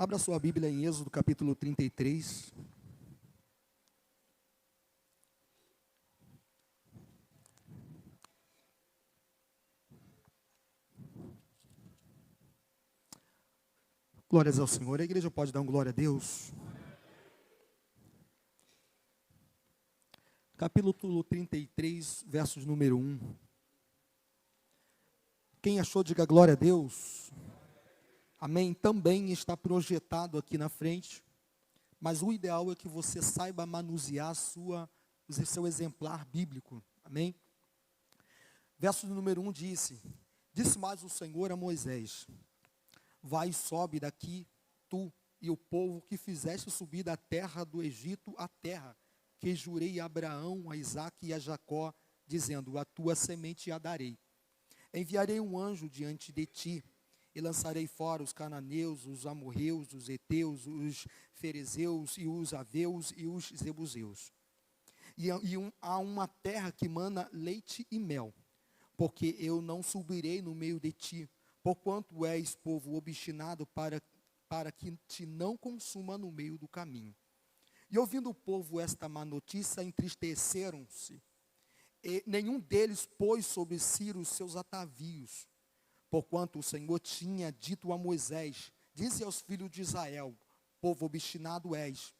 Abra sua Bíblia em Êxodo capítulo 33. Glórias ao Senhor. A igreja pode dar um glória a Deus. Capítulo 33, versos número 1. Quem achou, diga glória a Deus. Amém. Também está projetado aqui na frente, mas o ideal é que você saiba manusear seu exemplar bíblico. Amém. Verso número 1 disse mais o Senhor a Moisés: vai e sobe daqui, tu e o povo que fizeste subir da terra do Egito, a terra que jurei a Abraão, a Isaque e a Jacó, dizendo: a tua semente a darei. Enviarei um anjo diante de ti, e lançarei fora os cananeus, os amorreus, os heteus, os ferezeus, e os aveus, e os zebuseus. Há uma terra que mana leite e mel, porque eu não subirei no meio de ti, porquanto és povo obstinado para que te não consuma no meio do caminho. E ouvindo o povo esta má notícia, entristeceram-se, e nenhum deles pôs sobre si os seus atavios, porquanto o Senhor tinha dito a Moisés: dize aos filhos de Israel, povo obstinado és,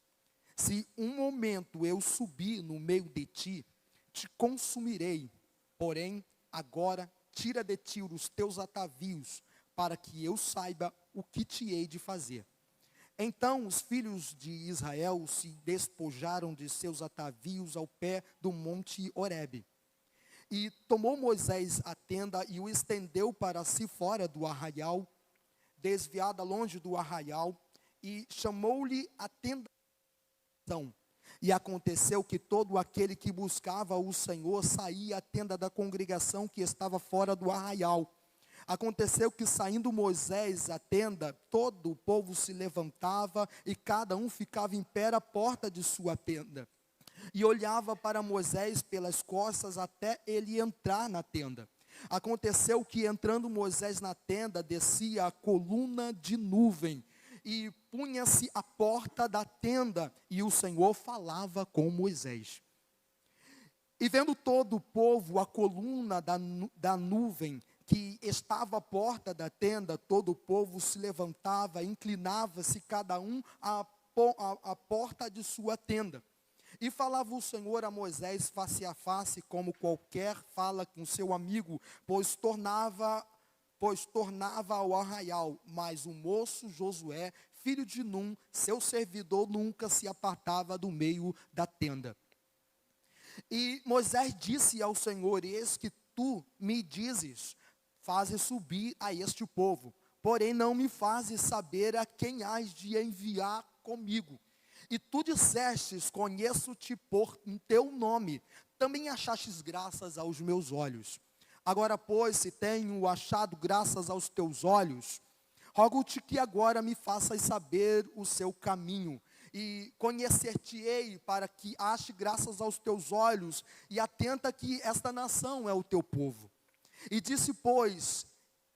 se um momento eu subir no meio de ti, te consumirei, porém agora tira de ti os teus atavios, para que eu saiba o que te hei de fazer. Então os filhos de Israel se despojaram de seus atavios ao pé do monte Horebe. E tomou Moisés a tenda e o estendeu para si fora do arraial, desviada longe do arraial, e chamou-lhe a tenda. E aconteceu que todo aquele que buscava o Senhor saía à tenda da congregação que estava fora do arraial. Aconteceu que, saindo Moisés à tenda, todo o povo se levantava e cada um ficava em pé à porta de sua tenda. E olhava para Moisés pelas costas até ele entrar na tenda. Aconteceu que, entrando Moisés na tenda, descia a coluna de nuvem e punha-se à porta da tenda, e o Senhor falava com Moisés. E vendo todo o povo a coluna da nuvem que estava à porta da tenda, todo o povo se levantava, inclinava-se cada um à porta de sua tenda. E falava o Senhor a Moisés face a face, como qualquer fala com seu amigo, pois tornava ao arraial. Mas o moço Josué, filho de Num, seu servidor, nunca se apartava do meio da tenda. E Moisés disse ao Senhor: eis que tu me dizes, fazes subir a este povo, porém não me fazes saber a quem hás de enviar comigo. E tu dissestes: conheço-te por teu nome, também achastes graças aos meus olhos. Agora, pois, se tenho achado graças aos teus olhos, rogo-te que agora me faças saber o seu caminho, e conhecer-te-ei para que ache graças aos teus olhos, e atenta que esta nação é o teu povo. E disse, pois,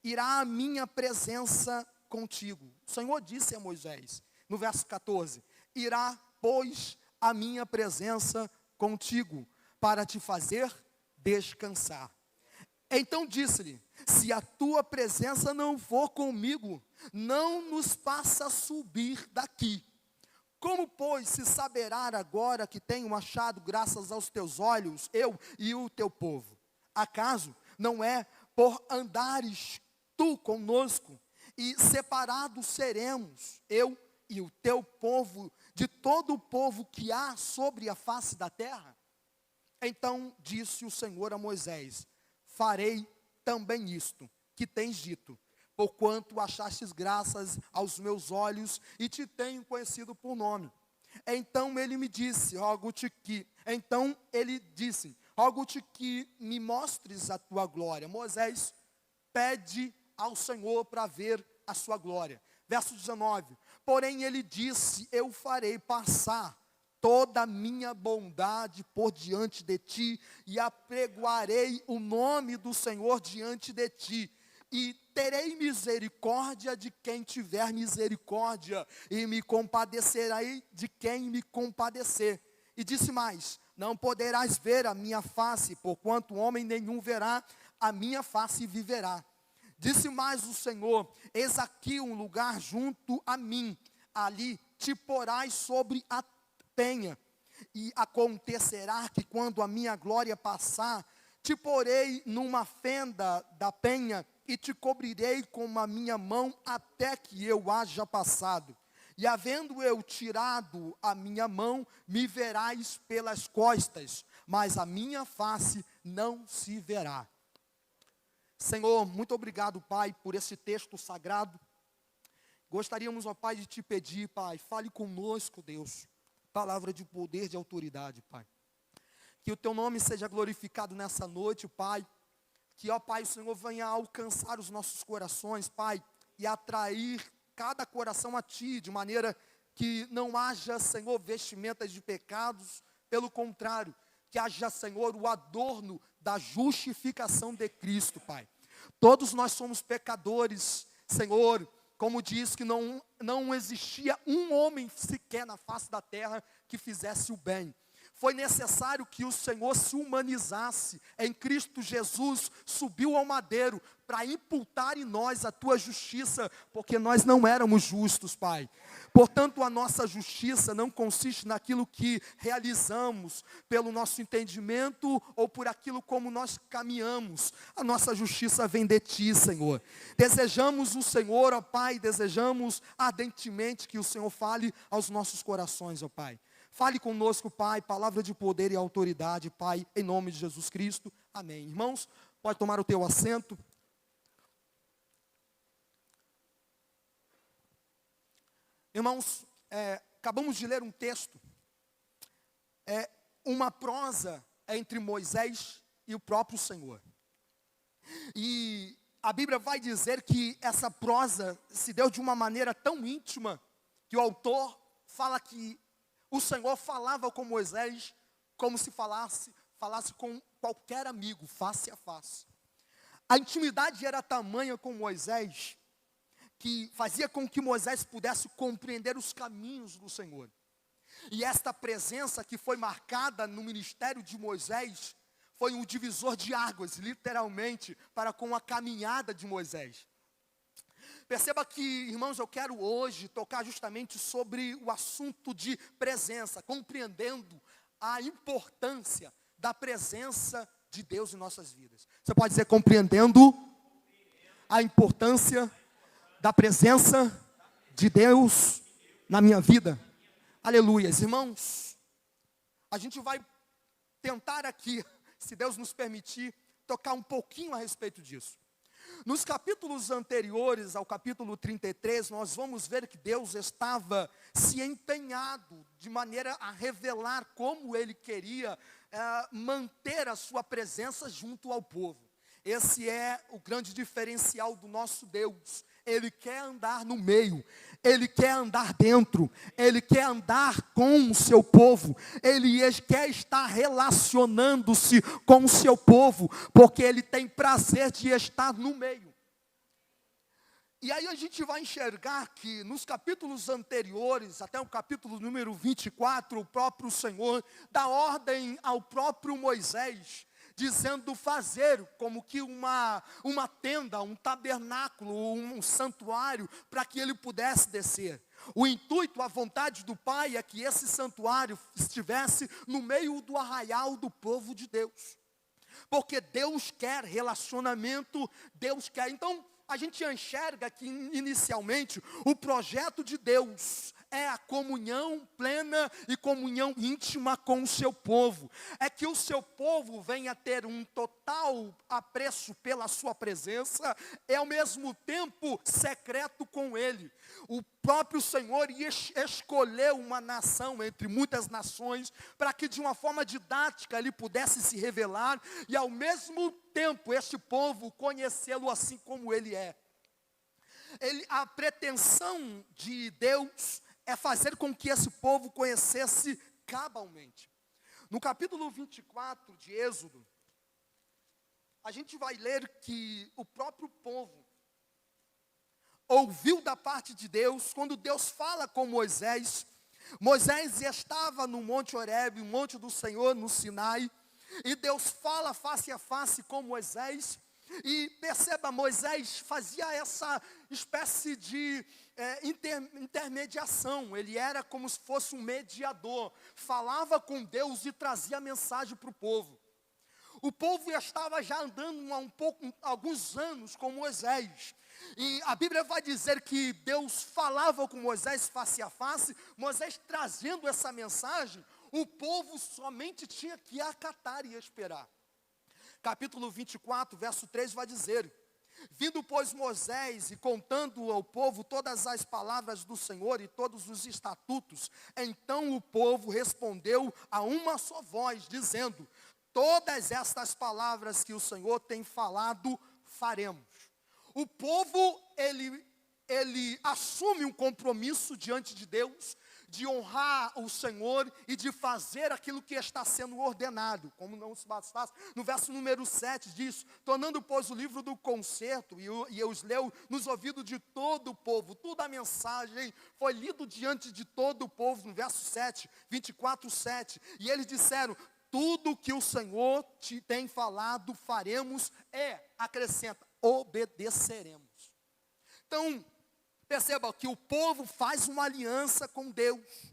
irá a minha presença contigo. O Senhor disse a Moisés, no verso 14, irá, pois, a minha presença contigo, para te fazer descansar. Então disse-lhe: se a tua presença não for comigo, não nos faça subir daqui. Como, pois, se saberá agora que tenho achado graças aos teus olhos, eu e o teu povo? Acaso não é por andares tu conosco, e separados seremos, eu e o teu povo, de todo o povo que há sobre a face da terra? Então disse o Senhor a Moisés: farei também isto que tens dito, porquanto achastes graças aos meus olhos e te tenho conhecido por nome. Então ele disse: rogo-te que me mostres a tua glória. Moisés pede ao Senhor para ver a sua glória. Verso 19, porém ele disse: eu farei passar toda a minha bondade por diante de ti, e apregoarei o nome do Senhor diante de ti, e terei misericórdia de quem tiver misericórdia, e me compadecerei de quem me compadecer. E disse mais: não poderás ver a minha face, porquanto homem nenhum verá a minha face e viverá. Disse mais o Senhor: eis aqui um lugar junto a mim, ali te porás sobre a penha, e acontecerá que quando a minha glória passar, te porei numa fenda da penha, e te cobrirei com a minha mão até que eu haja passado. E havendo eu tirado a minha mão, me verás pelas costas, mas a minha face não se verá. Senhor, muito obrigado, Pai, por esse texto sagrado. Gostaríamos, ó Pai, de te pedir, Pai, fale conosco, Deus. Palavra de poder, de autoridade, Pai. Que o teu nome seja glorificado nessa noite, Pai. Que, ó Pai, o Senhor venha alcançar os nossos corações, Pai, e atrair cada coração a Ti, de maneira que não haja, Senhor, vestimentas de pecados. Pelo contrário, que haja, Senhor, o adorno da justificação de Cristo, Pai. Todos nós somos pecadores, Senhor. Como diz que não existia um homem sequer na face da terra que fizesse o bem. Foi necessário que o Senhor se humanizasse em Cristo Jesus, subiu ao madeiro para imputar em nós a tua justiça, porque nós não éramos justos, Pai. Portanto, a nossa justiça não consiste naquilo que realizamos, pelo nosso entendimento ou por aquilo como nós caminhamos. A nossa justiça vem de Ti, Senhor. Desejamos o Senhor, ó Pai, desejamos ardentemente que o Senhor fale aos nossos corações, ó Pai. Fale conosco, Pai, palavra de poder e autoridade, Pai, em nome de Jesus Cristo. Amém. Irmãos, pode tomar o teu assento. Irmãos, acabamos de ler um texto, uma prosa entre Moisés e o próprio Senhor. E a Bíblia vai dizer que essa prosa se deu de uma maneira tão íntima, que o autor fala que o Senhor falava com Moisés como se falasse com qualquer amigo, face a face. A intimidade era tamanha com Moisés, que fazia com que Moisés pudesse compreender os caminhos do Senhor. E esta presença que foi marcada no ministério de Moisés, foi um divisor de águas, literalmente, para com a caminhada de Moisés. Perceba que, irmãos, eu quero hoje tocar justamente sobre o assunto de presença, compreendendo a importância da presença de Deus em nossas vidas. Você pode dizer, compreendendo a importância da presença de Deus na minha vida. Aleluias, irmãos. A gente vai tentar aqui, se Deus nos permitir, tocar um pouquinho a respeito disso. Nos capítulos anteriores ao capítulo 33, nós vamos ver que Deus estava se empenhado de maneira a revelar como Ele queria manter a sua presença junto ao povo. Esse é o grande diferencial do nosso Deus. Ele quer andar no meio, Ele quer andar dentro, Ele quer andar com o seu povo, Ele quer estar relacionando-se com o seu povo, porque Ele tem prazer de estar no meio. E aí a gente vai enxergar que nos capítulos anteriores, até o capítulo número 24, o próprio Senhor dá ordem ao próprio Moisés, dizendo fazer como que uma tenda, um tabernáculo, um santuário, para que ele pudesse descer. O intuito, a vontade do Pai é que esse santuário estivesse no meio do arraial do povo de Deus. Porque Deus quer relacionamento, Deus quer. Então, a gente enxerga que inicialmente o projeto de Deus é a comunhão plena e comunhão íntima com o seu povo. É que o seu povo venha ter um total apreço pela sua presença, e ao mesmo tempo secreto com Ele. O próprio Senhor escolheu uma nação entre muitas nações, para que de uma forma didática Ele pudesse se revelar, e ao mesmo tempo esse povo conhecê-lo assim como Ele é. A pretensão de Deus é fazer com que esse povo conhecesse cabalmente. No capítulo 24 de Êxodo, a gente vai ler que o próprio povo ouviu da parte de Deus, quando Deus fala com Moisés. Moisés estava no Monte Horebe, o monte do Senhor, no Sinai, e Deus fala face a face com Moisés. E perceba, Moisés fazia essa espécie de intermediação. Ele era como se fosse um mediador, falava com Deus e trazia mensagem para o povo. O povo estava já andando há alguns anos com Moisés. E a Bíblia vai dizer que Deus falava com Moisés face a face, Moisés trazendo essa mensagem, o povo somente tinha que acatar e esperar. Capítulo 24, verso 3 vai dizer: vindo, pois, Moisés e contando ao povo todas as palavras do Senhor e todos os estatutos, então o povo respondeu a uma só voz, dizendo: todas estas palavras que o Senhor tem falado, faremos. O povo, ele assume um compromisso diante de Deus, de honrar o Senhor e de fazer aquilo que está sendo ordenado. Como não se bastasse, no verso número 7 diz: tornando, pois, o livro do concerto, e os leu nos ouvidos de todo o povo. Toda a mensagem foi lido diante de todo o povo, no verso 7, 24, 7. E eles disseram: tudo que o Senhor te tem falado, faremos, acrescenta, obedeceremos. Então, perceba que o povo faz uma aliança com Deus.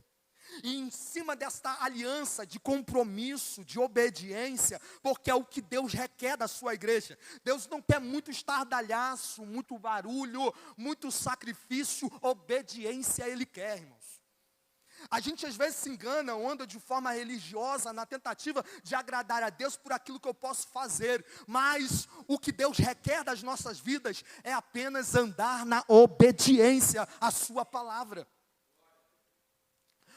E em cima desta aliança de compromisso, de obediência, porque é o que Deus requer da sua igreja. Deus não quer muito estardalhaço, muito barulho, muito sacrifício, obediência Ele quer, irmãos. A gente às vezes se engana, anda de forma religiosa na tentativa de agradar a Deus por aquilo que eu posso fazer. Mas o que Deus requer das nossas vidas é apenas andar na obediência à sua palavra.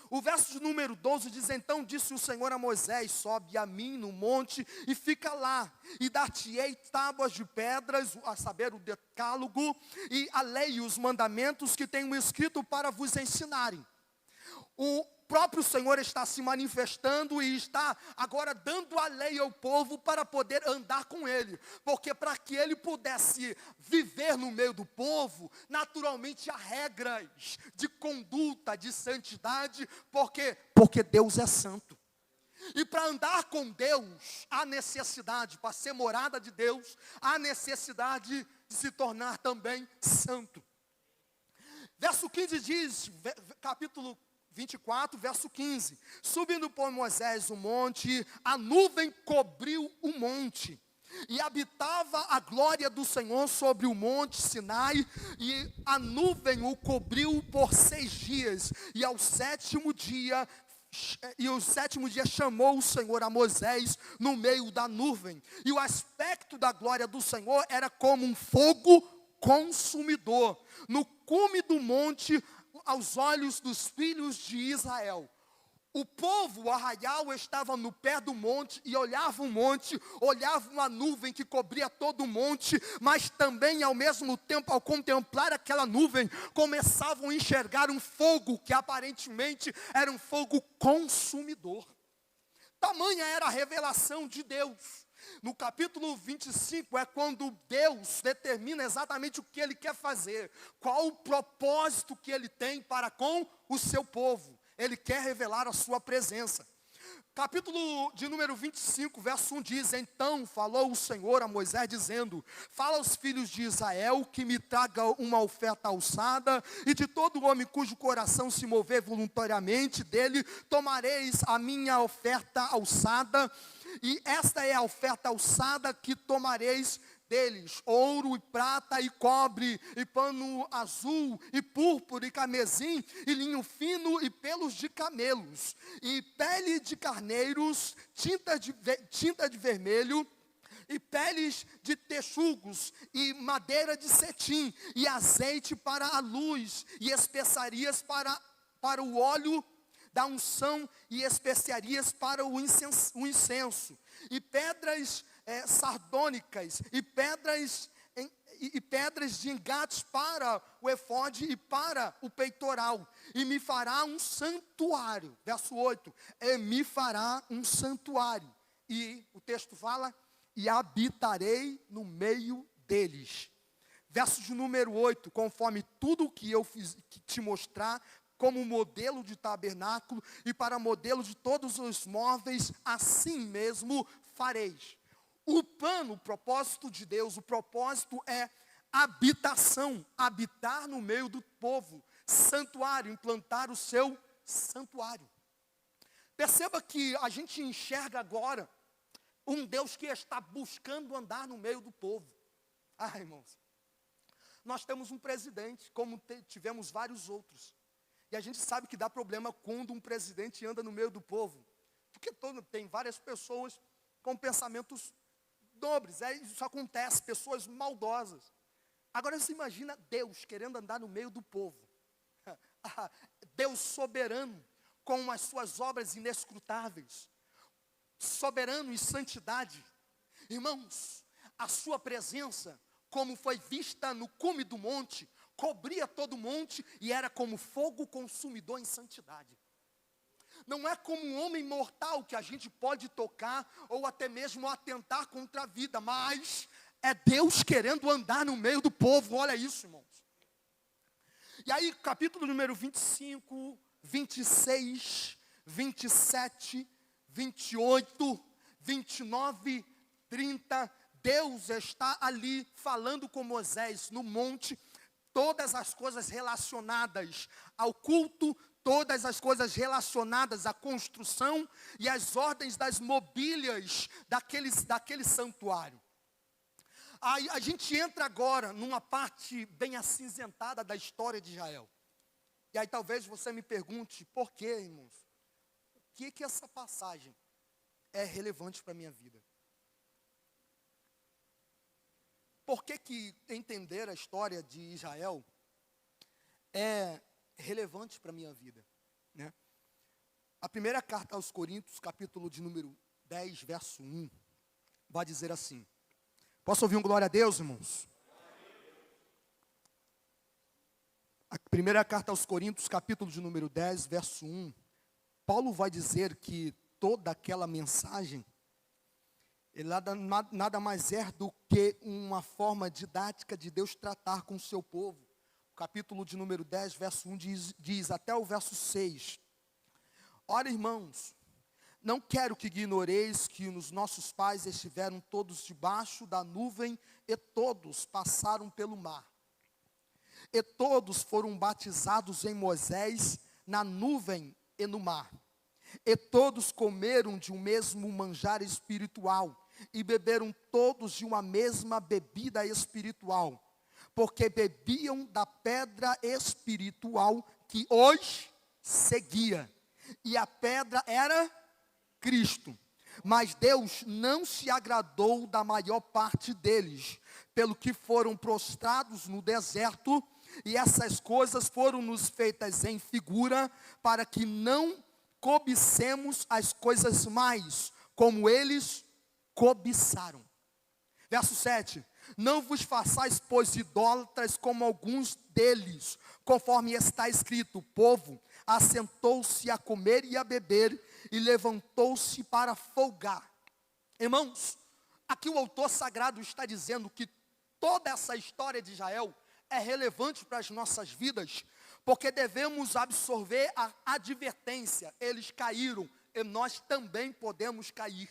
O verso de número 12 diz: então disse o Senhor a Moisés: sobe a mim no monte e fica lá, e dar-te-ei tábuas de pedras, a saber, o decálogo, e a lei e os mandamentos que tenho escrito para vos ensinarem. O próprio Senhor está se manifestando e está agora dando a lei ao povo para poder andar com ele. Porque para que ele pudesse viver no meio do povo, naturalmente há regras de conduta, de santidade. Por quê? Porque Deus é santo. E para andar com Deus, há necessidade, para ser morada de Deus, há necessidade de se tornar também santo. Verso 15 diz, capítulo 24, verso 15. Subindo por Moisés o monte, a nuvem cobriu o monte. E habitava a glória do Senhor sobre o monte Sinai, e a nuvem o cobriu por 6 dias. E ao sétimo dia chamou o Senhor a Moisés no meio da nuvem. E o aspecto da glória do Senhor era como um fogo consumidor no cume do monte, aos olhos dos filhos de Israel. O povo, o arraial, estava no pé do monte e olhava o monte, olhava uma nuvem que cobria todo o monte, mas também ao mesmo tempo, ao contemplar aquela nuvem, começavam a enxergar um fogo que aparentemente era um fogo consumidor. Tamanha era a revelação de Deus. No capítulo 25 é quando Deus determina exatamente o que Ele quer fazer, qual o propósito que Ele tem para com o seu povo. Ele quer revelar a sua presença. Capítulo de número 25, verso 1 diz: então falou o Senhor a Moisés dizendo: fala aos filhos de Israel que me traga uma oferta alçada, e de todo homem cujo coração se mover voluntariamente dele, tomareis a minha oferta alçada. E esta é a oferta alçada que tomareis deles: ouro e prata e cobre, e pano azul e púrpura e carmesim, e linho fino e pelos de camelos, e pele de carneiros, tinta de vermelho, e peles de texugos, e madeira de cetim, e azeite para a luz, e especiarias para o óleo da unção, e especiarias para o incenso, e pedras sardônicas, e pedras de engates para o efode e para o peitoral. E me fará um santuário. Verso 8. E me fará um santuário. E o texto fala: e habitarei no meio deles. Verso de número 8, conforme tudo o que eu fiz, que te mostrar, como modelo de tabernáculo, e para modelo de todos os móveis, assim mesmo fareis. O plano, o propósito de Deus, o propósito é habitação, habitar no meio do povo, santuário, implantar o seu santuário. Perceba que a gente enxerga agora um Deus que está buscando andar no meio do povo. Ah, irmãos, nós temos um presidente, como tivemos vários outros. E a gente sabe que dá problema quando um presidente anda no meio do povo. Porque tem várias pessoas com pensamentos nobres. Isso acontece, pessoas maldosas. Agora você imagina Deus querendo andar no meio do povo. Deus soberano, com as suas obras inescrutáveis. Soberano em santidade. Irmãos, a sua presença, como foi vista no cume do monte, cobria todo o monte e era como fogo consumidor em santidade. Não é como um homem mortal que a gente pode tocar ou até mesmo atentar contra a vida, mas é Deus querendo andar no meio do povo. Olha isso, irmãos. E aí, capítulo número 25, 26, 27, 28, 29, 30, Deus está ali falando com Moisés no monte, todas as coisas relacionadas ao culto, todas as coisas relacionadas à construção e as ordens das mobílias daquele santuário. Aí a gente entra agora numa parte bem acinzentada da história de Israel. E aí talvez você me pergunte, por quê, irmãos? O que essa passagem é relevante para a minha vida? Por que entender a história de Israel é relevante para a minha vida, né? A primeira carta aos Coríntios, capítulo de número 10, verso 1, vai dizer assim. Posso ouvir um glória a Deus, irmãos? A primeira carta aos Coríntios, capítulo de número 10, verso 1, Paulo vai dizer que toda aquela mensagem, ele nada mais é do que uma forma didática de Deus tratar com o seu povo. O capítulo de número 10, verso 1 diz até o verso 6. Ora, irmãos, não quero que ignoreis que os nossos pais estiveram todos debaixo da nuvem e todos passaram pelo mar. E todos foram batizados em Moisés na nuvem e no mar. E todos comeram de um mesmo manjar espiritual e beberam todos de uma mesma bebida espiritual, porque bebiam da pedra espiritual que os seguia, e a pedra era Cristo. Mas Deus não se agradou da maior parte deles, pelo que foram prostrados no deserto, e essas coisas foram nos feitas em figura, para que não cobicemos as coisas mais, como eles cobiçaram. Verso 7. Não vos façais, pois, idólatras como alguns deles, conforme está escrito, o povo assentou-se a comer e a beber, e levantou-se para folgar. Irmãos, aqui o autor sagrado está dizendo que toda essa história de Israel é relevante para as nossas vidas, porque devemos absorver a advertência. Eles caíram, e nós também podemos cair.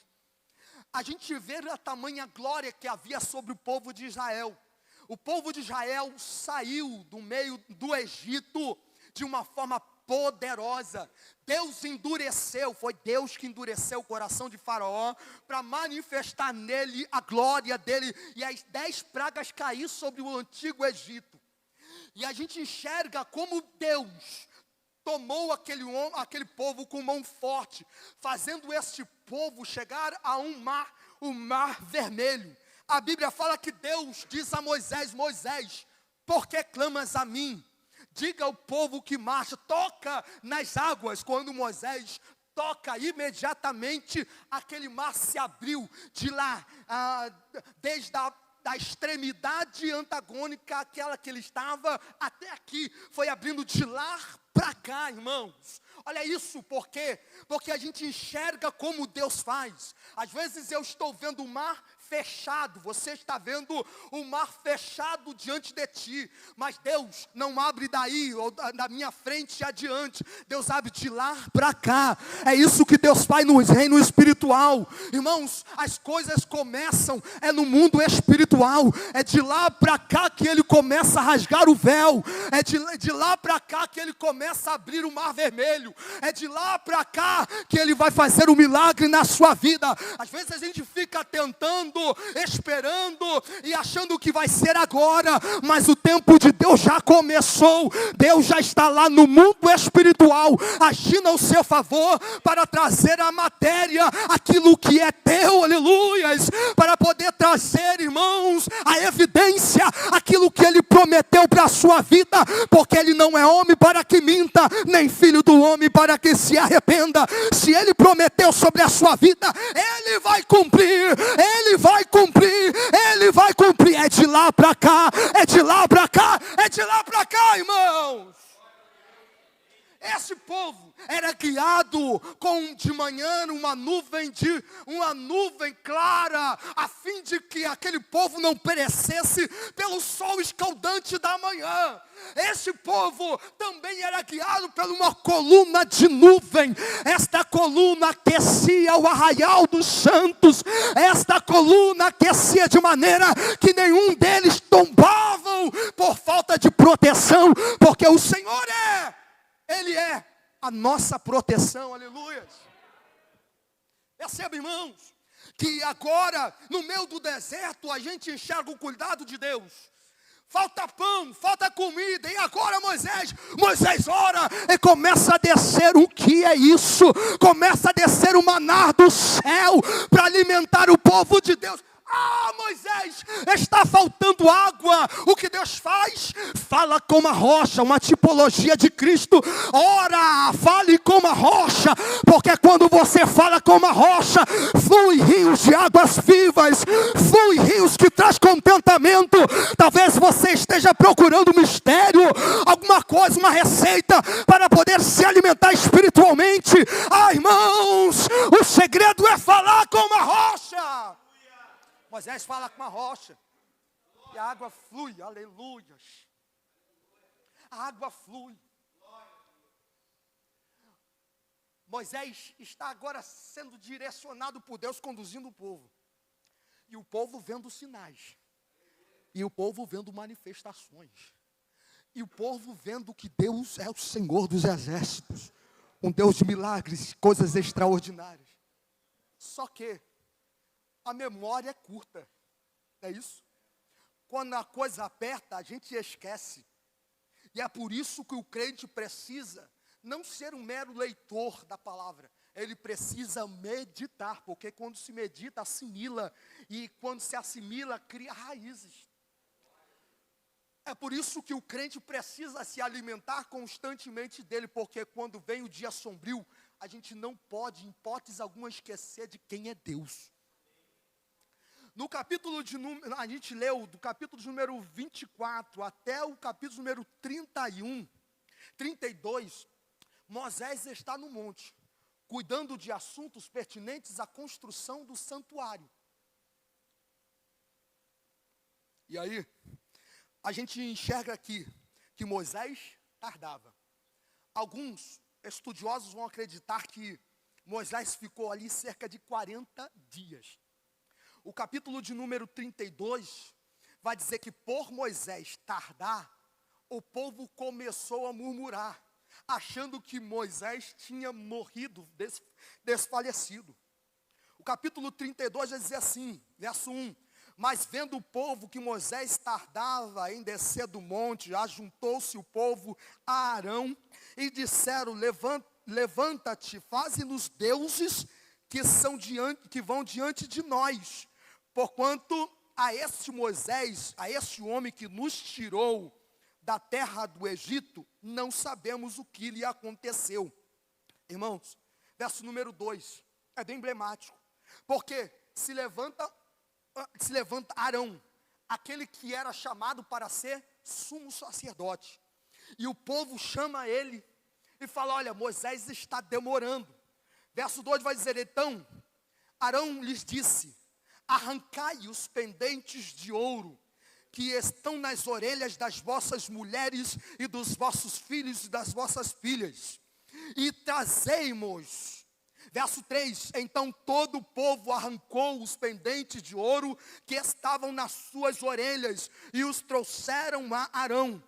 A gente vê a tamanha glória que havia sobre o povo de Israel. O povo de Israel saiu do meio do Egito de uma forma poderosa. Deus endureceu, foi Deus que endureceu o coração de Faraó para manifestar nele a glória dele, e as 10 pragas caíram sobre o antigo Egito. E a gente enxerga como Deus tomou aquele povo com mão forte, fazendo este povo chegar a o mar vermelho. A Bíblia fala que Deus diz a Moisés, Moisés, por que clamas a mim? Diga ao povo que marcha, toca nas águas. Quando Moisés toca, imediatamente aquele mar se abriu de lá, desde da extremidade antagônica, aquela que ele estava, até aqui, foi abrindo de lá para cá, irmãos. Olha isso, por quê? Porque a gente enxerga como Deus faz. Às vezes eu estou vendo o mar fechado, você está vendo o mar fechado diante de ti, mas Deus não abre daí, ou da minha frente adiante, Deus abre de lá para cá. É isso que Deus faz no reino espiritual. Irmãos, as coisas começam, no mundo espiritual, é de lá para cá que Ele começa a rasgar o véu, é de lá para cá que Ele começa a abrir o mar vermelho, é de lá para cá que Ele vai fazer um milagre na sua vida. Às vezes a gente fica tentando, esperando e achando que vai ser agora, mas o tempo de Deus já começou. Deus já está lá no mundo espiritual, agindo ao seu favor, para trazer à matéria aquilo que é teu, aleluias, para poder trazer, irmãos, a evidência, aquilo que Ele prometeu para a sua vida, porque Ele não é homem para que minta, nem filho do homem para que se arrependa. Se Ele prometeu sobre a sua vida, Ele vai cumprir, Ele vai cumprir, Ele vai cumprir. É de lá para cá, é de lá para cá, é de lá para cá, irmãos. Esse povo era guiado com de manhã uma nuvem clara, a fim de que aquele povo não perecesse pelo sol escaldante da manhã. Esse povo também era guiado por uma coluna de nuvem. Esta coluna aquecia o arraial dos santos. Esta coluna aquecia de maneira que nenhum deles tombavam por falta de proteção, porque o Senhor Ele é a nossa proteção, aleluia. Perceba, irmãos, que agora, no meio do deserto, a gente enxerga o cuidado de Deus. Falta pão, falta comida, e agora Moisés ora e começa a descer. O que é isso? Começa a descer o maná do céu para alimentar o povo de Deus. Moisés, está faltando água. O que Deus faz? Fala como a rocha, uma tipologia de Cristo. Ora, fale como a rocha, porque quando você fala como a rocha, flui rios de águas vivas, flui rios que traz contentamento. Talvez você esteja procurando um mistério, alguma coisa, uma receita para poder se alimentar espiritualmente. Irmãos, o segredo é falar como a rocha. Moisés fala com a rocha, e a água flui, aleluias. A água flui. Moisés está agora sendo direcionado por Deus, conduzindo o povo. E o povo vendo sinais. E o povo vendo manifestações. E o povo vendo que Deus é o Senhor dos exércitos. Um Deus de milagres, coisas extraordinárias. Só que a memória é curta, é isso? Quando a coisa aperta, a gente esquece. E é por isso que o crente precisa não ser um mero leitor da palavra. Ele precisa meditar, porque quando se medita, assimila. E quando se assimila, cria raízes. É por isso que o crente precisa se alimentar constantemente dele, porque quando vem o dia sombrio, a gente não pode, em hipótese alguma, esquecer de quem é Deus. No capítulo a gente leu do capítulo de número 24 até o capítulo número 32, Moisés está no monte, cuidando de assuntos pertinentes à construção do santuário. E aí, a gente enxerga aqui que Moisés tardava. Alguns estudiosos vão acreditar que Moisés ficou ali cerca de 40 dias. O capítulo de número 32 vai dizer que por Moisés tardar, o povo começou a murmurar, achando que Moisés tinha morrido, desfalecido. O capítulo 32 vai dizer assim, verso 1. Mas vendo o povo que Moisés tardava em descer do monte, ajuntou-se o povo a Arão e disseram: levanta-te, faze-nos deuses que vão diante de nós. Porquanto a este Moisés, a este homem que nos tirou da terra do Egito, não sabemos o que lhe aconteceu. Irmãos, verso número 2, é bem emblemático. Porque se levanta Arão, aquele que era chamado para ser sumo sacerdote. E o povo chama ele e fala: olha, Moisés está demorando. Verso 2 vai dizer: então, Arão lhes disse: arrancai os pendentes de ouro que estão nas orelhas das vossas mulheres e dos vossos filhos e das vossas filhas, e trazei-mos. Verso 3, então todo o povo arrancou os pendentes de ouro que estavam nas suas orelhas e os trouxeram a Arão.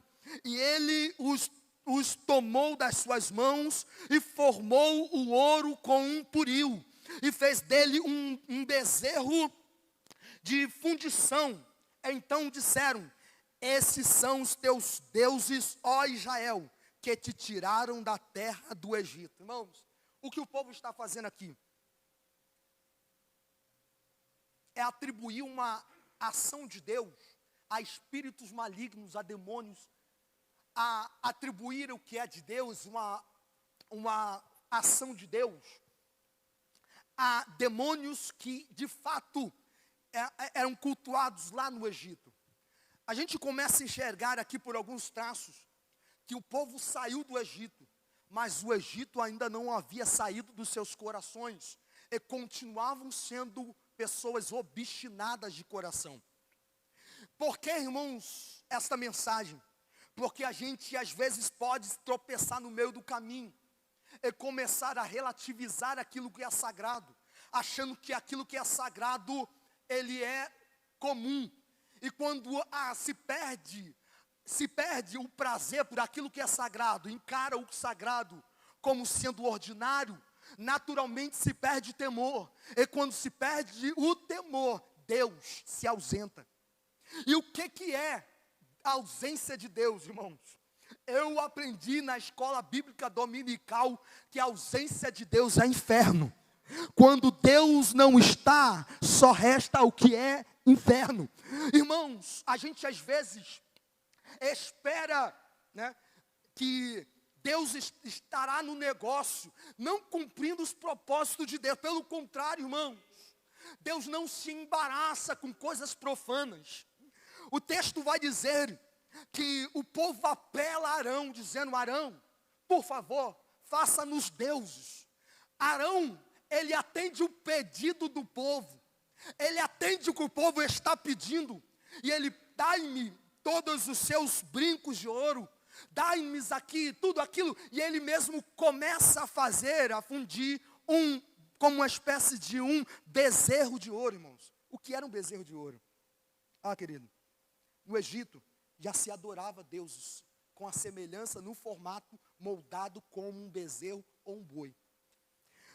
E ele os tomou das suas mãos e formou o ouro com um puril e fez dele um bezerro de fundição. Então disseram: esses são os teus deuses, ó Israel, que te tiraram da terra do Egito. Irmãos, o que o povo está fazendo aqui é atribuir uma ação de Deus a espíritos malignos, a demônios, a atribuir o que é de Deus, uma ação de Deus, a demônios que de fato eram cultuados lá no Egito. A gente começa a enxergar aqui por alguns traços que o povo saiu do Egito, mas o Egito ainda não havia saído dos seus corações e continuavam sendo pessoas obstinadas de coração. Por que, irmãos, esta mensagem? Porque a gente às vezes pode tropeçar no meio do caminho e começar a relativizar aquilo que é sagrado, achando que aquilo que é sagrado, ele é comum. E quando se perde o prazer por aquilo que é sagrado, encara o sagrado como sendo ordinário, naturalmente se perde temor. E quando se perde o temor, Deus se ausenta. E o que é a ausência de Deus, irmãos? Eu aprendi na escola bíblica dominical que a ausência de Deus é inferno. Quando Deus não está, só resta o que é inferno. Irmãos, a gente às vezes espera, né, que Deus estará no negócio, não cumprindo os propósitos de Deus. Pelo contrário, irmãos, Deus não se embaraça com coisas profanas. O texto vai dizer que o povo apela a Arão, dizendo: Arão, por favor, faça-nos deuses. Arão, ele atende o pedido do povo, ele atende o que o povo está pedindo, e ele: dai-me todos os seus brincos de ouro, dai-me aqui tudo aquilo, e ele mesmo começa a fundir como uma espécie de um bezerro de ouro, irmãos. O que era um bezerro de ouro? Querido, no Egito já se adorava deuses com a semelhança no formato moldado como um bezerro ou um boi.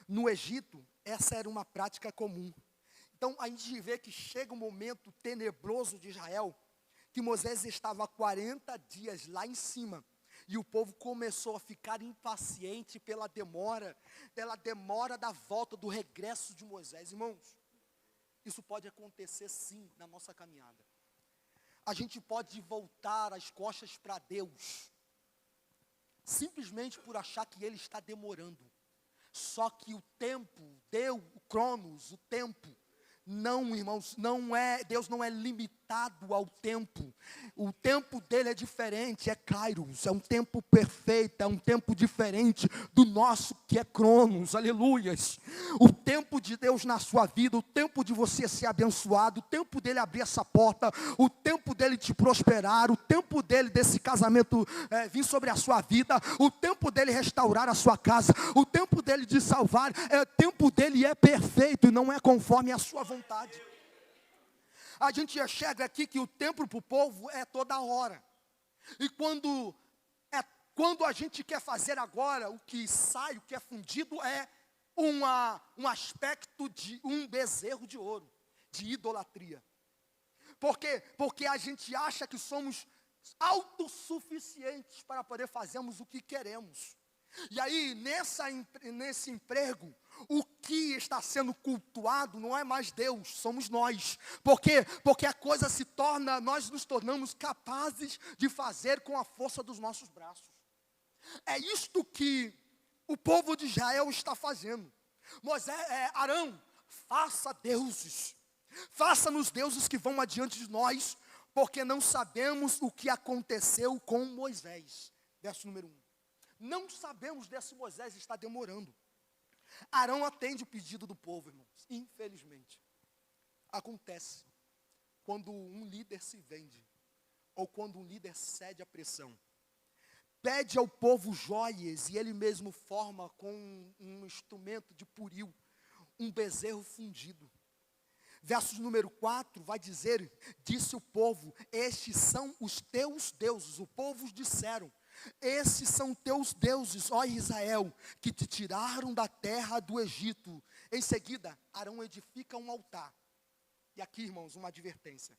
No Egito, essa era uma prática comum. Então, a gente vê que chega um momento tenebroso de Israel, que Moisés estava há 40 dias lá em cima, e o povo começou a ficar impaciente pela demora da volta, do regresso de Moisés. Irmãos, isso pode acontecer sim na nossa caminhada. A gente pode voltar as costas para Deus, simplesmente por achar que Ele está demorando. Só que o tempo, o Cronos, o tempo, não, irmãos, Deus não é limitado ao tempo. O tempo dele é diferente, é Kairos, é um tempo perfeito, é um tempo diferente do nosso que é Cronos, aleluias. O tempo de Deus na sua vida, o tempo de você ser abençoado, o tempo dele abrir essa porta, o tempo dele te prosperar, o tempo dele desse casamento vir sobre a sua vida, o tempo dele restaurar a sua casa, o tempo dele de salvar, o tempo dele é perfeito e não é conforme a sua vontade. A gente enxerga aqui que o tempo para o povo é toda hora. E quando a gente quer fazer agora, o que sai, o que é fundido é um aspecto de um bezerro de ouro, de idolatria. Por quê? Porque a gente acha que somos autossuficientes para poder fazermos o que queremos. E aí, nesse emprego, o que está sendo cultuado não é mais Deus, somos nós. Por quê? Porque a coisa nós nos tornamos capazes de fazer com a força dos nossos braços. É isto que o povo de Israel está fazendo. Arão, faça deuses. Faça-nos deuses que vão adiante de nós, porque não sabemos o que aconteceu com Moisés. Verso número 1. Não sabemos desse Moisés, está demorando. Arão atende o pedido do povo, irmãos, infelizmente. acontece quando um líder se vende, ou quando um líder cede à pressão. Pede ao povo joias, e ele mesmo forma com um instrumento de puril, um bezerro fundido. Verso número 4 vai dizer, disse o povo, estes são os teus deuses. O povo disseram, esses são teus deuses, ó Israel, que te tiraram da terra do Egito. Em seguida, Arão edifica um altar. E aqui, irmãos, uma advertência.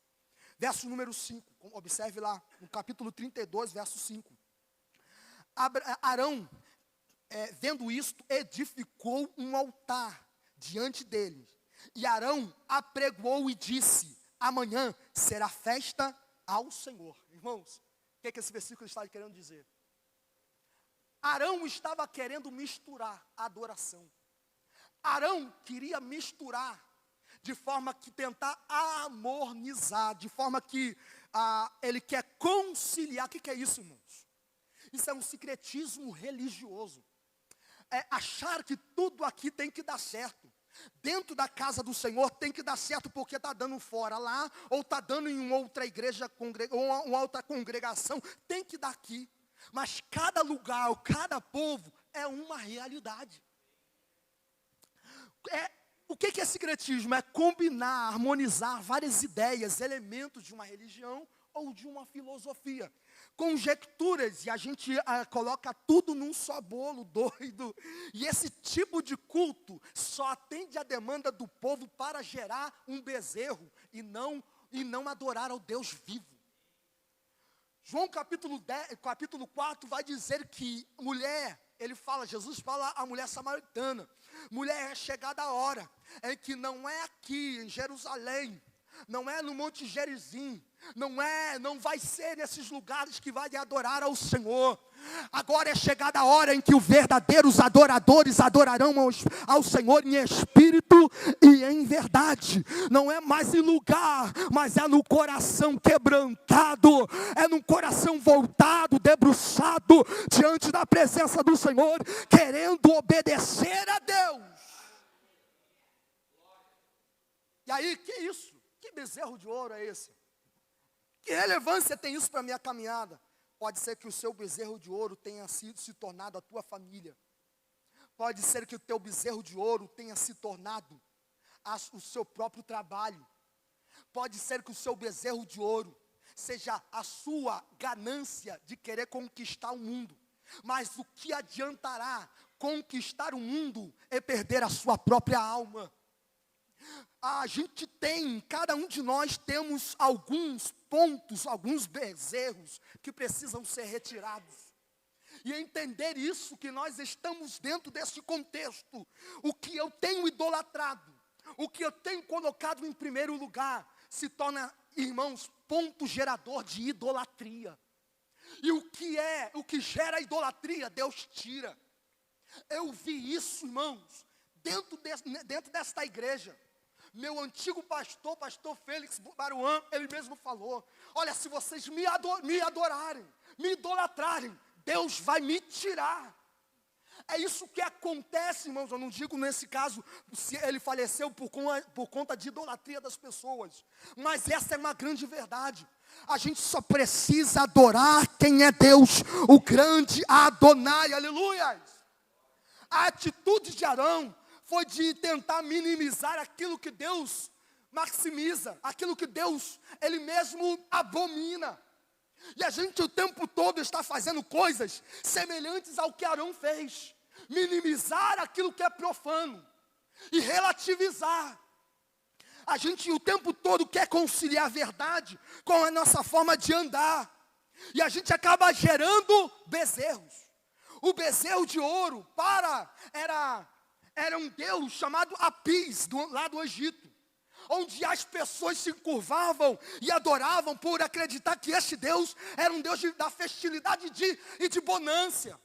Verso número 5, observe lá, no capítulo 32, verso 5. Arão, vendo isto, edificou um altar diante dele. E Arão apregoou e disse, amanhã será festa ao Senhor. Irmãos, o que esse versículo está querendo dizer? Arão estava querendo misturar a adoração. Arão queria misturar, de forma que tentar harmonizar, de forma que ele quer conciliar. O que é isso, irmãos? Isso é um sincretismo religioso. É achar que tudo aqui tem que dar certo. Dentro da casa do Senhor tem que dar certo porque está dando fora lá, ou está dando em uma outra igreja, ou uma outra congregação, tem que dar aqui. Mas cada lugar, cada povo é uma realidade. O que é sincretismo? É combinar, harmonizar várias ideias, elementos de uma religião ou de uma filosofia. Conjecturas, e a gente coloca tudo num só bolo doido. E esse tipo de culto só atende a demanda do povo para gerar um bezerro e não adorar ao Deus vivo. João capítulo 4 vai dizer que Jesus fala à mulher samaritana, mulher, é chegada a hora, em que não é aqui em Jerusalém, não é no Monte Gerizim, não vai ser nesses lugares que vai adorar ao Senhor. Agora é chegada a hora em que os verdadeiros adoradores adorarão ao Senhor em espírito e em verdade. Não é mais em lugar, mas é no coração quebrantado, é no coração voltado, debruçado diante da presença do Senhor, querendo obedecer a Deus. E aí, que isso? Que bezerro de ouro é esse? Que relevância tem isso para a minha caminhada? Pode ser que o seu bezerro de ouro tenha se tornado a tua família. Pode ser que o teu bezerro de ouro tenha se tornado o seu próprio trabalho. Pode ser que o seu bezerro de ouro seja a sua ganância de querer conquistar o mundo. Mas o que adiantará conquistar o mundo é perder a sua própria alma. Cada um de nós temos alguns pontos, alguns bezerros que precisam ser retirados. E entender isso, que nós estamos dentro desse contexto. O que eu tenho idolatrado, o que eu tenho colocado em primeiro lugar, se torna, irmãos, ponto gerador de idolatria. E o que gera idolatria, Deus tira. Eu vi isso, irmãos, dentro desta igreja. Meu antigo pastor Félix Baruan, ele mesmo falou, olha, se vocês me adorarem, me idolatrarem, Deus vai me tirar. É isso que acontece, irmãos. Eu não digo nesse caso se ele faleceu por conta de idolatria das pessoas, mas essa é uma grande verdade. A gente só precisa adorar quem é Deus, o grande Adonai, aleluia. A atitude de Arão foi de tentar minimizar aquilo que Deus maximiza, aquilo que Deus, Ele mesmo abomina. E a gente o tempo todo está fazendo coisas semelhantes ao que Arão fez. Minimizar aquilo que é profano e relativizar. A gente o tempo todo quer conciliar a verdade com a nossa forma de andar. E a gente acaba gerando bezerros. O bezerro de ouro era um deus chamado Apis, lá do Egito, onde as pessoas se curvavam e adoravam por acreditar que este Deus era um Deus da festilidade e de bonância.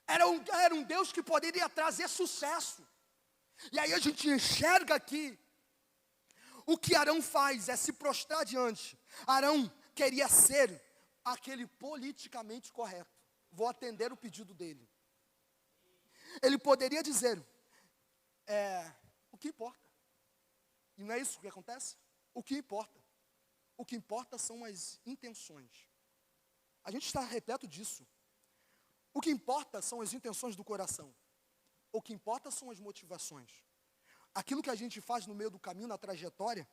Era um Deus que poderia trazer sucesso. E aí a gente enxerga aqui, o que Arão faz é se prostrar diante. Arão queria ser aquele politicamente correto. Vou atender o pedido dele. Ele poderia dizer, o que importa? E não é isso que acontece? O que importa são as intenções. A gente está repleto disso. O que importa são as intenções do coração. O que importa são as motivações. Aquilo que a gente faz no meio do caminho, na trajetória,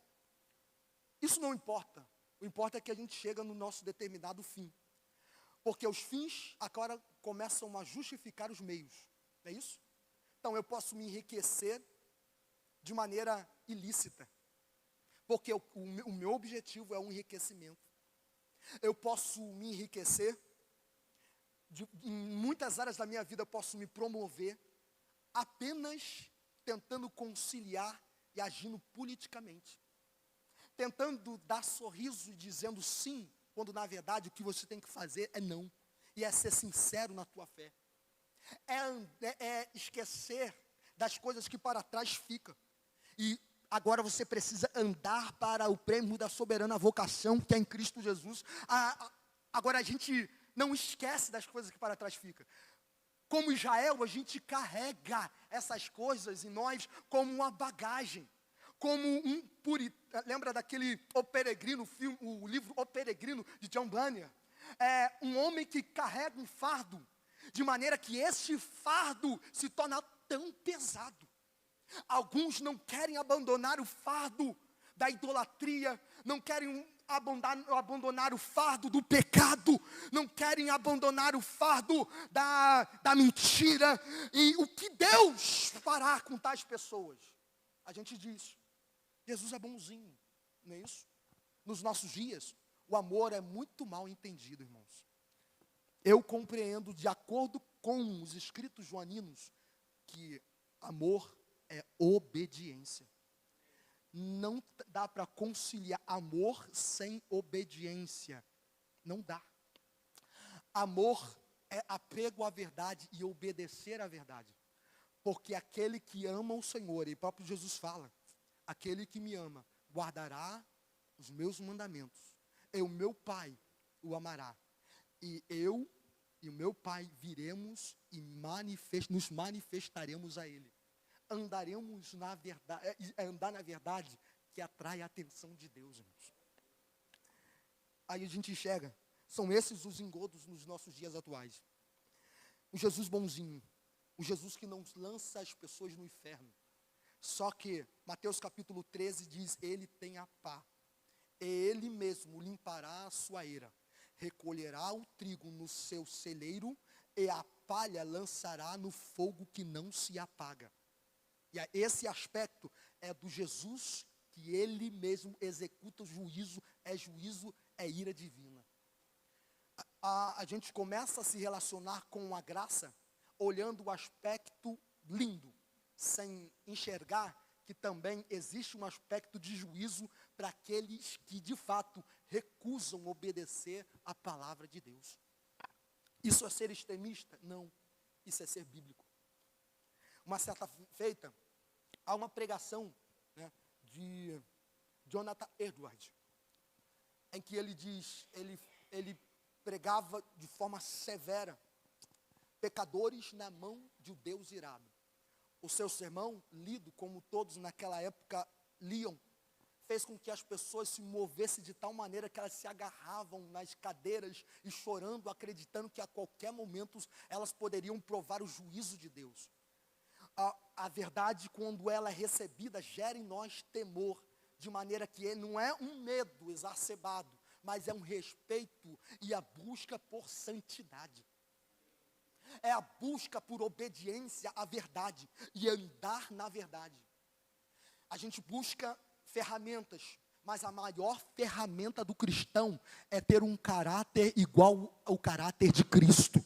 isso não importa. O que importa é que a gente chega no nosso determinado fim. Porque os fins agora começam a justificar os meios. Não é isso? Então eu posso me enriquecer de maneira ilícita. Porque o meu objetivo é um enriquecimento. Eu posso me enriquecer, em muitas áreas da minha vida eu posso me promover, apenas tentando conciliar e agindo politicamente. Tentando dar sorriso e dizendo sim, quando na verdade o que você tem que fazer é não. E é ser sincero na tua fé. É esquecer das coisas que para trás ficam. E agora você precisa andar para o prêmio da soberana vocação que é em Cristo Jesus. Agora a gente não esquece das coisas que para trás ficam. Como Israel, a gente carrega essas coisas em nós como uma bagagem. Como lembra daquele O Peregrino, o livro O Peregrino de John Bunyan? É um homem que carrega um fardo, de maneira que esse fardo se torna tão pesado. Alguns não querem abandonar o fardo da idolatria, não querem abandonar o fardo do pecado, não querem abandonar o fardo da mentira. E o que Deus fará com tais pessoas? A gente diz, Jesus é bonzinho, não é isso? Nos nossos dias, o amor é muito mal entendido, irmãos. Eu compreendo, de acordo com os escritos joaninos, que amor é obediência. Não dá para conciliar amor sem obediência. Não dá. Amor é apego à verdade e obedecer à verdade. Porque aquele que ama o Senhor, e o próprio Jesus fala, aquele que me ama, guardará os meus mandamentos. E o meu Pai o amará. E eu e o meu Pai viremos e nos manifestaremos a Ele. Andaremos na verdade, andar na verdade que atrai a atenção de Deus, irmãos. Aí a gente enxerga, são esses os engodos nos nossos dias atuais. O Jesus bonzinho, o Jesus que não lança as pessoas no inferno. Só que Mateus capítulo 13 diz, Ele tem a pá. Ele mesmo limpará a sua eira, recolherá o trigo no seu celeiro e a palha lançará no fogo que não se apaga. E esse aspecto é do Jesus que Ele mesmo executa o juízo, é ira divina. A gente começa a se relacionar com a graça, olhando o aspecto lindo, sem enxergar que também existe um aspecto de juízo para aqueles que de fato recusam obedecer a palavra de Deus. Isso é ser extremista? Não, isso é ser bíblico. Uma certa feita, há uma pregação, né, de Jonathan Edwards, em que ele diz, ele pregava de forma severa, pecadores na mão de um Deus irado. O seu sermão, lido como todos naquela época liam, fez com que as pessoas se movessem de tal maneira que elas se agarravam nas cadeiras e chorando, acreditando que a qualquer momento elas poderiam provar o juízo de Deus. A verdade, quando ela é recebida, gera em nós temor, de maneira que não é um medo exacerbado, mas é um respeito e a busca por santidade. É a busca por obediência à verdade e andar na verdade. A gente busca ferramentas, mas a maior ferramenta do cristão é ter um caráter igual ao caráter de Cristo.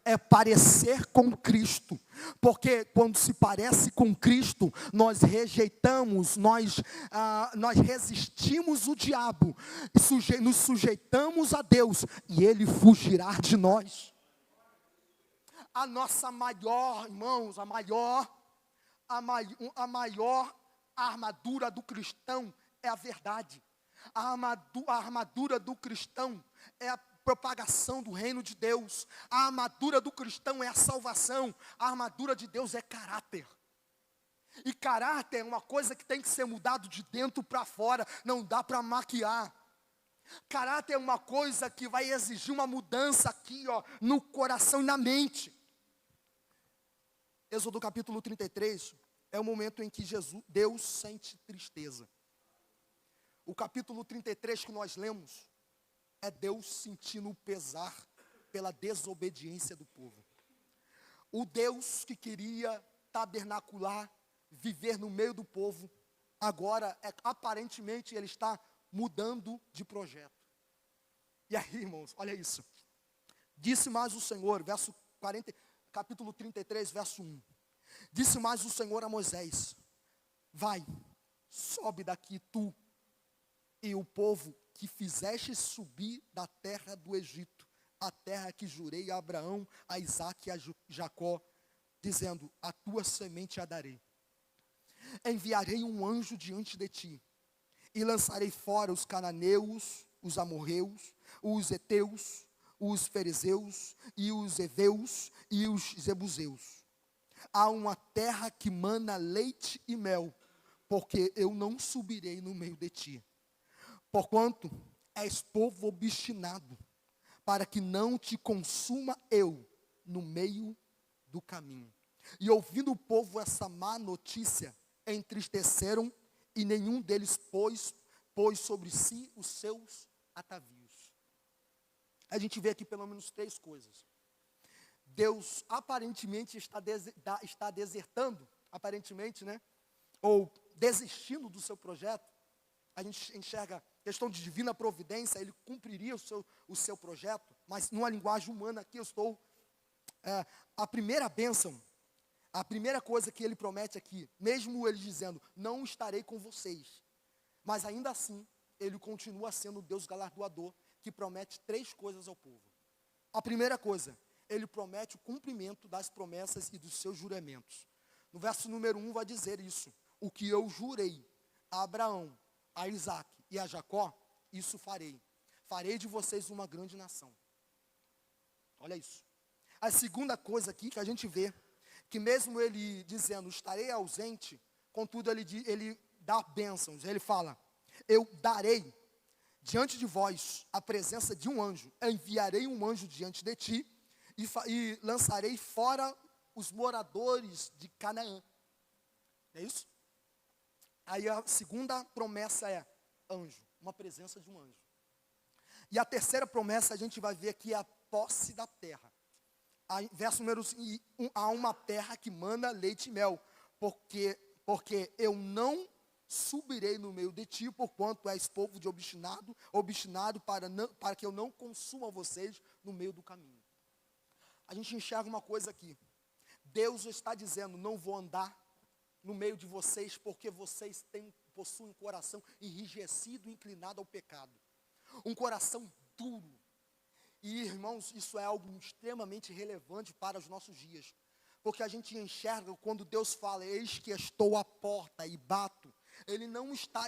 É parecer com Cristo, porque quando se parece com Cristo, nós rejeitamos, nós resistimos o diabo, nos sujeitamos a Deus, e Ele fugirá de nós. A nossa maior, irmãos, a maior armadura do cristão é a verdade. A armadura do cristão é a propagação do reino de Deus. A armadura do cristão é a salvação. A armadura de Deus é caráter. E caráter é uma coisa que tem que ser mudado de dentro para fora, não dá para maquiar. Caráter é uma coisa que vai exigir uma mudança aqui, ó, no coração e na mente. Êxodo capítulo 33 é o momento em que Deus sente tristeza. O capítulo 33 que nós lemos é Deus sentindo o pesar pela desobediência do povo. O Deus que queria tabernacular, viver no meio do povo, agora, aparentemente, ele está mudando de projeto. E aí, irmãos, olha isso. Disse mais o Senhor, capítulo 33, verso 1. Disse mais o Senhor a Moisés: vai, sobe daqui tu e o povo que fizeste subir da terra do Egito, a terra que jurei a Abraão, a Isaque e a Jacó, dizendo: a tua semente a darei. Enviarei um anjo diante de ti, e lançarei fora os cananeus, os amorreus, os heteus, os fariseus, e os heveus, e os jebuseus. Há uma terra que mana leite e mel, porque eu não subirei no meio de ti. Porquanto és povo obstinado, para que não te consuma eu no meio do caminho. E ouvindo o povo essa má notícia, entristeceram, e nenhum deles pôs sobre si os seus atavios. A gente vê aqui pelo menos 3 coisas. Deus aparentemente está desertando, aparentemente, né? Ou desistindo do seu projeto. A gente enxerga questão de divina providência, ele cumpriria o seu projeto, mas numa linguagem humana aqui eu estou, a primeira bênção, a primeira coisa que ele promete aqui, mesmo ele dizendo, não estarei com vocês, mas ainda assim, ele continua sendo o Deus galardoador, que promete 3 coisas ao povo. A primeira coisa, ele promete o cumprimento das promessas e dos seus juramentos. No verso número 1 vai dizer isso: o que eu jurei a Abraão, a Isaque e a Jacó, isso farei. Farei de vocês uma grande nação. Olha isso. A segunda coisa aqui que a gente vê, que mesmo ele dizendo, estarei ausente, contudo ele dá bênçãos. Ele fala, eu darei diante de vós a presença de um anjo. Enviarei um anjo diante de ti e lançarei fora os moradores de Canaã. É isso? Aí a segunda promessa é anjo, uma presença de um anjo. E a terceira promessa a gente vai ver aqui é a posse da terra. Verso número 1, há uma terra que mana leite e mel, porque eu não subirei no meio de ti, porquanto és povo de obstinado para que eu não consuma vocês no meio do caminho. A gente enxerga uma coisa aqui. Deus está dizendo, não vou andar no meio de vocês, porque vocês possuem um coração enrijecido, inclinado ao pecado. Um coração duro. E, irmãos, isso é algo extremamente relevante para os nossos dias. Porque a gente enxerga quando Deus fala, eis que estou à porta e bato.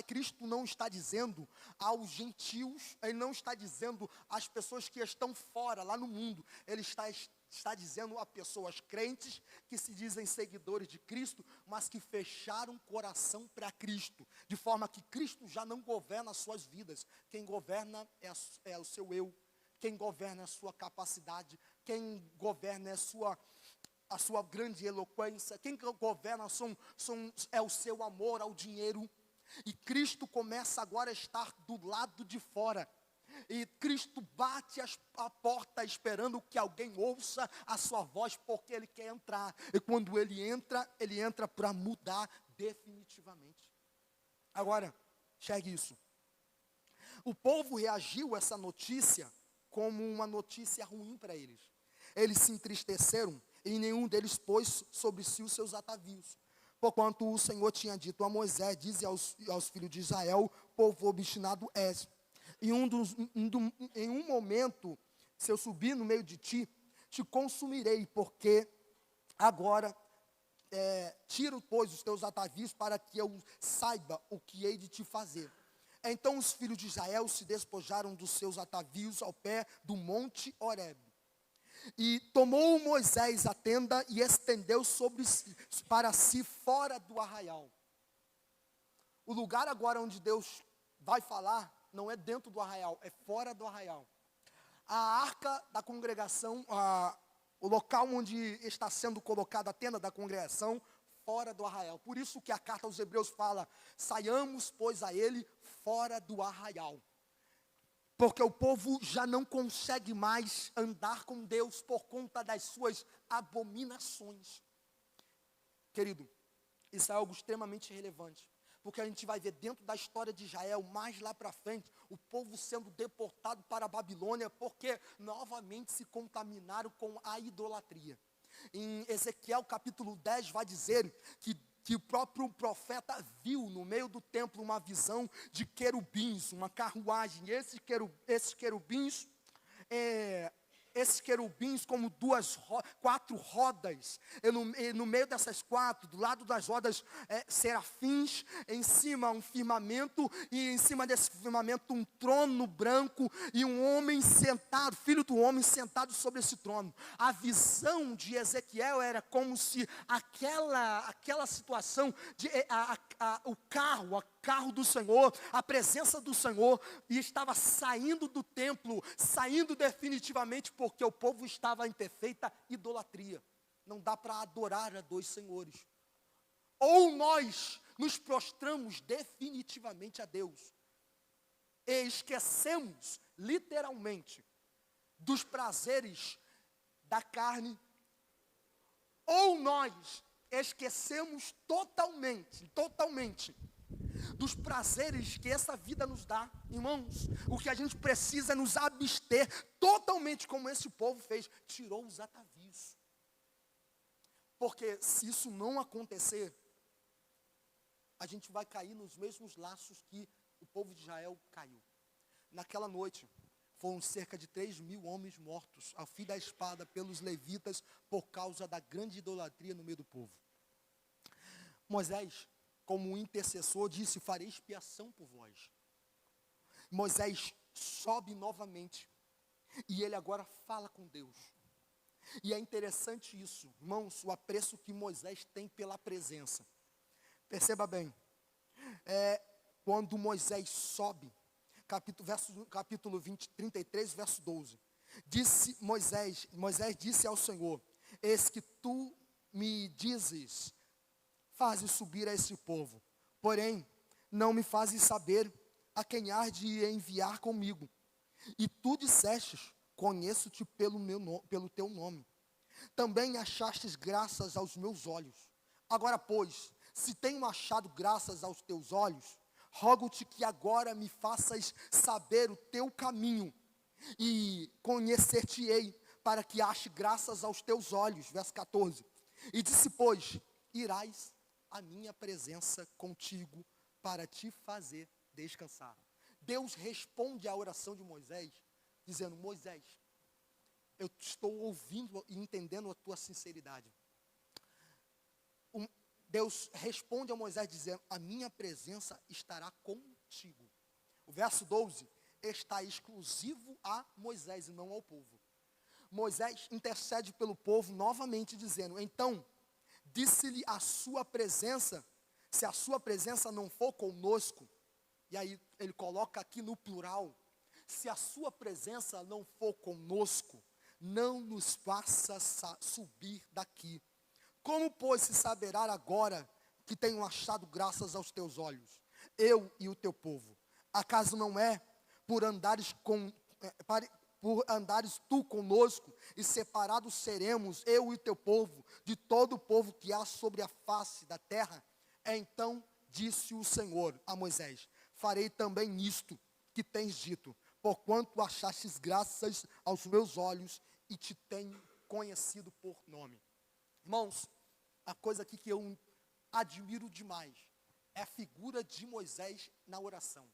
Cristo não está dizendo aos gentios, ele não está dizendo às pessoas que estão fora, lá no mundo. Ele está dizendo a pessoas crentes que se dizem seguidores de Cristo, mas que fecharam o coração para Cristo, de forma que Cristo já não governa as suas vidas. Quem governa é o seu eu, quem governa é a sua capacidade, quem governa é a sua grande eloquência, quem governa é o seu amor ao dinheiro. E Cristo começa agora a estar do lado de fora. E Cristo bate a porta esperando que alguém ouça a sua voz, porque Ele quer entrar. E quando Ele entra para mudar definitivamente. Agora, enxergue isso. O povo reagiu a essa notícia como uma notícia ruim para eles. Eles se entristeceram e nenhum deles pôs sobre si os seus atavios. Porquanto o Senhor tinha dito a Moisés, dize aos filhos de Israel, povo obstinado és. Em um momento, se eu subir no meio de ti, te consumirei, porque agora tiro, pois, os teus atavios para que eu saiba o que hei de te fazer. Então os filhos de Israel se despojaram dos seus atavios ao pé do monte Horebe. E tomou Moisés a tenda e estendeu para si fora do arraial. O lugar agora onde Deus vai falar não é dentro do arraial, é fora do arraial. A arca da congregação, o local onde está sendo colocada a tenda da congregação, fora do arraial. Por isso que a carta aos Hebreus fala: saiamos, pois, a ele fora do arraial. Porque o povo já não consegue mais andar com Deus por conta das suas abominações. Querido, isso é algo extremamente relevante. Porque a gente vai ver dentro da história de Israel, mais lá para frente, o povo sendo deportado para a Babilônia, porque novamente se contaminaram com a idolatria. Em Ezequiel capítulo 10 vai dizer que o próprio profeta viu no meio do templo uma visão de querubins, uma carruagem. Esses querubins como quatro rodas, e no meio dessas quatro, do lado das rodas, serafins, em cima um firmamento, e em cima desse firmamento um trono branco, e um homem sentado, filho do homem sentado sobre esse trono. A visão de Ezequiel era como se aquela situação, o carro do Senhor, a presença do Senhor, e estava saindo do templo, saindo definitivamente, porque o povo estava em perfeita idolatria. Não dá para adorar a dois senhores. Ou nós nos prostramos definitivamente a Deus, e esquecemos, literalmente, dos prazeres da carne, ou nós esquecemos totalmente, dos prazeres que essa vida nos dá. Irmãos, o que a gente precisa é nos abster totalmente, como esse povo fez, tirou os atavios. Porque se isso não acontecer, a gente vai cair nos mesmos laços que o povo de Israel caiu. Naquela noite, foram cerca de 3.000 homens mortos ao fio da espada pelos levitas, por causa da grande idolatria no meio do povo. Moisés, como um intercessor, disse: farei expiação por vós. Moisés sobe novamente, e ele agora fala com Deus. E é interessante isso, irmãos, o apreço que Moisés tem pela presença. Perceba bem, quando Moisés sobe, capítulo 33, verso 12, Moisés disse ao Senhor: eis que tu me dizes, fazes subir a esse povo, porém, não me fazes saber a quem hás de enviar comigo. E tu dissestes: conheço-te pelo teu nome. Também achastes graças aos meus olhos. Agora, pois, se tenho achado graças aos teus olhos, rogo-te que agora me faças saber o teu caminho, e conhecer-te-ei, para que ache graças aos teus olhos. Verso 14. E disse, pois, irás a minha presença contigo, para te fazer descansar. Deus responde à oração de Moisés, dizendo: Moisés, eu estou ouvindo e entendendo a tua sinceridade. Deus responde a Moisés dizendo: a minha presença estará contigo. O verso 12 está exclusivo a Moisés e não ao povo. Moisés intercede pelo povo novamente dizendo: então, disse-lhe a sua presença, se a sua presença não for conosco, e aí ele coloca aqui no plural, se a sua presença não for conosco, não nos faça subir daqui. Como, pois, se saberá agora que tenho achado graças aos teus olhos, eu e o teu povo? Acaso não é por andares tu conosco, e separados seremos, eu e o teu povo, de todo o povo que há sobre a face da terra? Então disse o Senhor a Moisés: farei também isto que tens dito, porquanto achastes graças aos meus olhos, e te tenho conhecido por nome. Irmãos, a coisa aqui que eu admiro demais é a figura de Moisés na oração.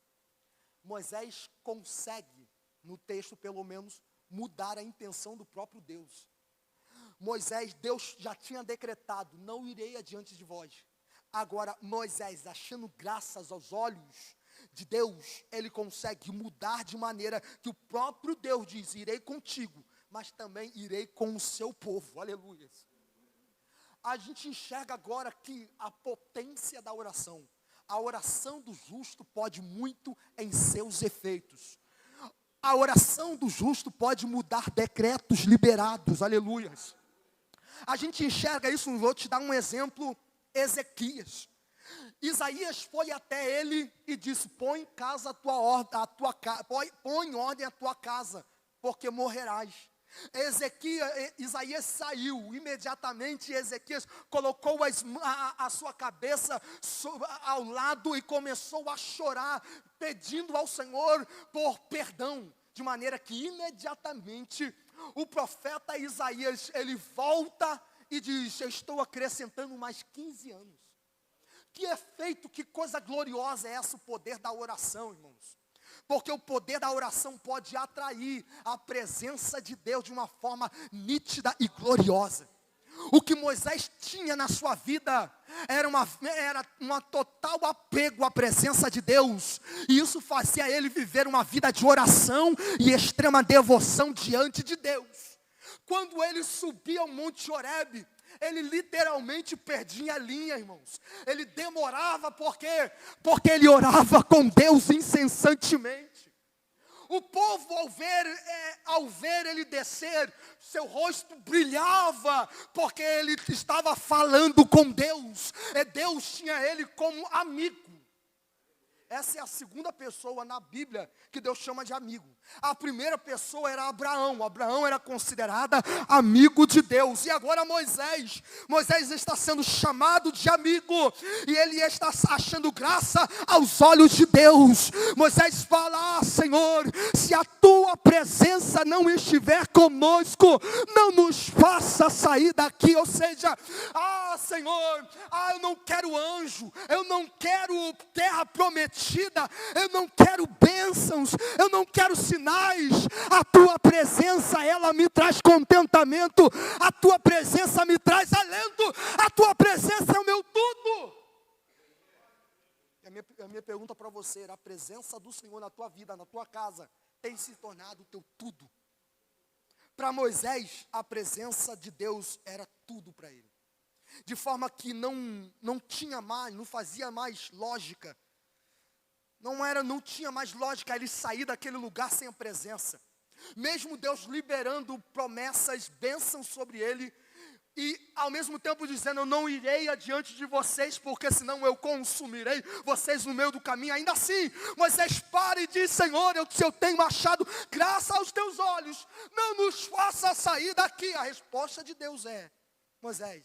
Moisés consegue, no texto pelo menos, mudar a intenção do próprio Deus. Deus já tinha decretado: não irei adiante de vós. Agora Moisés, achando graças aos olhos de Deus, ele consegue mudar de maneira que o próprio Deus diz: irei contigo, mas também irei com o seu povo. Aleluia. A gente enxerga agora que a potência da oração. A oração do justo pode muito em seus efeitos. A oração do justo pode mudar decretos liberados. Aleluia. A gente enxerga isso, vou te dar um exemplo, Ezequias. Isaías foi até ele e disse: põe em ordem a tua casa, porque morrerás. Isaías saiu, imediatamente Ezequias colocou a sua cabeça ao lado e começou a chorar, pedindo ao Senhor por perdão, de maneira que imediatamente o profeta Isaías, ele volta e diz: eu estou acrescentando mais 15 anos. Que efeito, que coisa gloriosa é esse o poder da oração, irmãos. Porque o poder da oração pode atrair a presença de Deus de uma forma nítida e gloriosa. O que Moisés tinha na sua vida era uma total apego à presença de Deus. E isso fazia ele viver uma vida de oração e extrema devoção diante de Deus. Quando ele subia ao Monte Horebe, ele literalmente perdia a linha, irmãos. Ele demorava, por quê? Porque ele orava com Deus incessantemente. O povo, ao ver ele descer, seu rosto brilhava, porque ele estava falando com Deus. E Deus tinha ele como amigo. Essa é a segunda pessoa na Bíblia que Deus chama de amigo. A primeira pessoa era Abraão. Abraão era considerada amigo de Deus. E agora Moisés está sendo chamado de amigo. E ele está achando graça aos olhos de Deus. Moisés fala: Senhor, se a tua presença não estiver conosco, não nos faça sair daqui. Ou seja, Senhor, eu não quero anjo, eu não quero terra prometida, eu não quero bênçãos, eu não quero sinais. A tua presença, ela me traz contentamento, a tua presença me traz alento, a tua presença é o meu tudo. A minha pergunta para você era: a presença do Senhor na tua vida, na tua casa, tem se tornado o teu tudo? Para Moisés, a presença de Deus era tudo para ele. De forma que não tinha mais, não fazia mais lógica. Não tinha mais lógica ele sair daquele lugar sem a presença. Mesmo Deus liberando promessas, bênçãos sobre ele, e ao mesmo tempo dizendo: eu não irei adiante de vocês, porque senão eu consumirei vocês no meio do caminho. Ainda assim, Moisés para e diz: Senhor, se eu tenho achado graça aos teus olhos, não nos faça sair daqui. A resposta de Deus é: Moisés,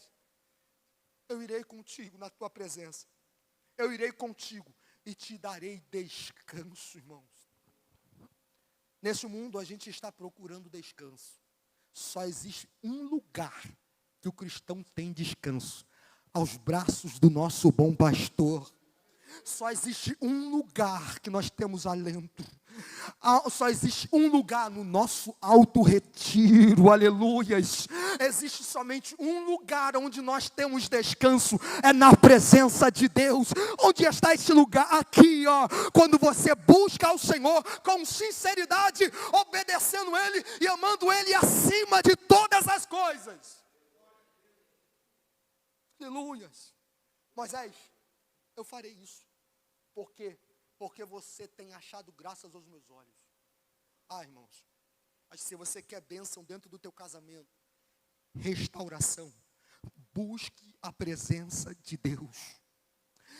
eu irei contigo na tua presença. Eu irei contigo e te darei descanso, irmãos. Nesse mundo a gente está procurando descanso. Só existe um lugar que o cristão tem descanso: aos braços do nosso bom pastor. Só existe um lugar que nós temos alento. Só existe um lugar no nosso alto retiro, aleluias. Existe somente um lugar onde nós temos descanso, é na presença de Deus. Onde está esse lugar? Aqui, quando você busca ao Senhor com sinceridade, obedecendo Ele e amando Ele acima de todas as coisas. Aleluias. Moisés, eu farei isso. Por quê? Porque você tem achado graças aos meus olhos. Irmãos, mas se você quer bênção dentro do teu casamento, restauração, busque a presença de Deus.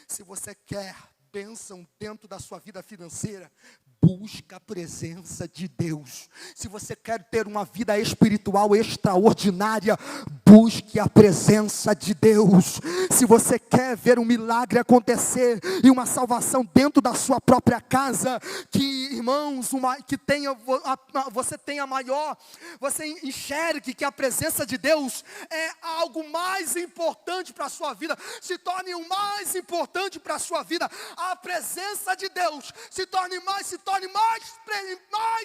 Se você quer bênção dentro da sua vida financeira, busca a presença de Deus. Se você quer ter uma vida espiritual extraordinária, busque a presença de Deus. Se você quer ver um milagre acontecer e uma salvação dentro da sua própria casa, que, irmãos, você enxergue que a presença de Deus é algo mais importante para a sua vida, se torne o mais importante para a sua vida. A presença de Deus se torne mais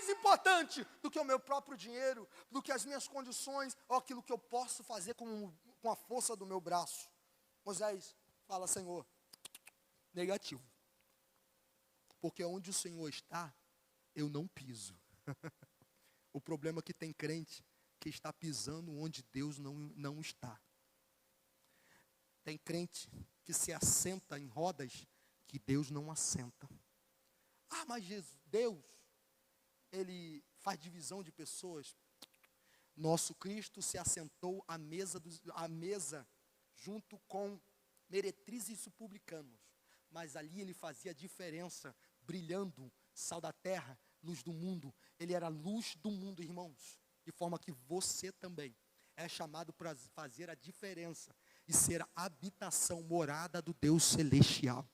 importante do que o meu próprio dinheiro, do que as minhas condições, ou aquilo que eu posso fazer com a força do meu braço. Moisés fala: Senhor, negativo. Porque onde o Senhor está, eu não piso. O problema é que tem crente porque está pisando onde Deus não está. Tem crente que se assenta em rodas que Deus não assenta. Ah, mas Deus, Ele faz divisão de pessoas. Nosso Cristo se assentou à mesa junto com meretrizes e publicanos. Mas ali Ele fazia diferença, brilhando, sal da terra, luz do mundo. Ele era a luz do mundo, irmãos. De forma que você também é chamado para fazer a diferença e ser a habitação, morada do Deus celestial.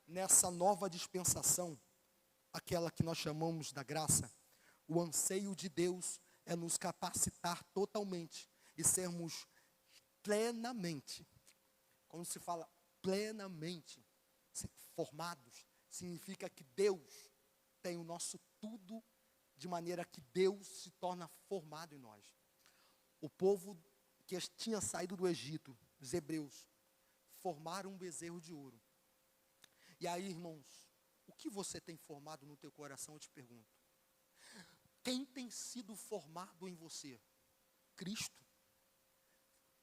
Nessa nova dispensação, aquela que nós chamamos da graça, o anseio de Deus é nos capacitar totalmente e sermos plenamente, quando se fala plenamente formados, significa que Deus tem o nosso tudo, de maneira que Deus se torna formado em nós. O povo que tinha saído do Egito, os hebreus, formaram um bezerro de ouro. E aí, irmãos, o que você tem formado no teu coração, eu te pergunto. Quem tem sido formado em você? Cristo.